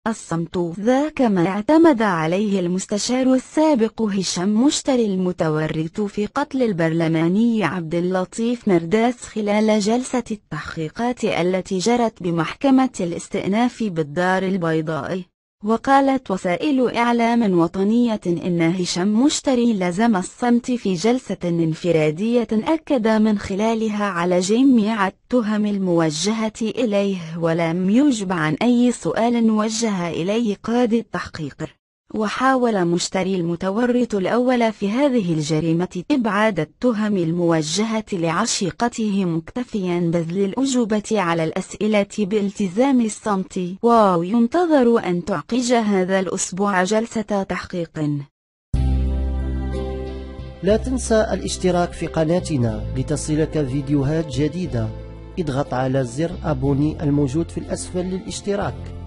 الصمت ذاك ما اعتمد عليه المستشار السابق هشام مشتري المتورط في قتل البرلماني عبد اللطيف مرداس خلال جلسة التحقيقات التي جرت بمحكمة الاستئناف بالدار البيضاء. وقالت وسائل إعلام وطنية إن هشام مشتري لزم الصمت في جلسة انفرادية أكد من خلالها على جميع التهم الموجهة إليه ولم يجب عن أي سؤال وجه إليه قاضي التحقيق. وحاول مشتري المتورط الأول في هذه الجريمة إبعاد التهم الموجهة لعشيقته مكتفيا بذل الأجوبة على الأسئلة بالتزام الصمت. وينتظر أن تعقد هذا الأسبوع جلسة تحقيق. لا تنسى الاشتراك في قناتنا لتصلك فيديوهات جديدة. اضغط على زر أبوني الموجود في الأسفل للاشتراك.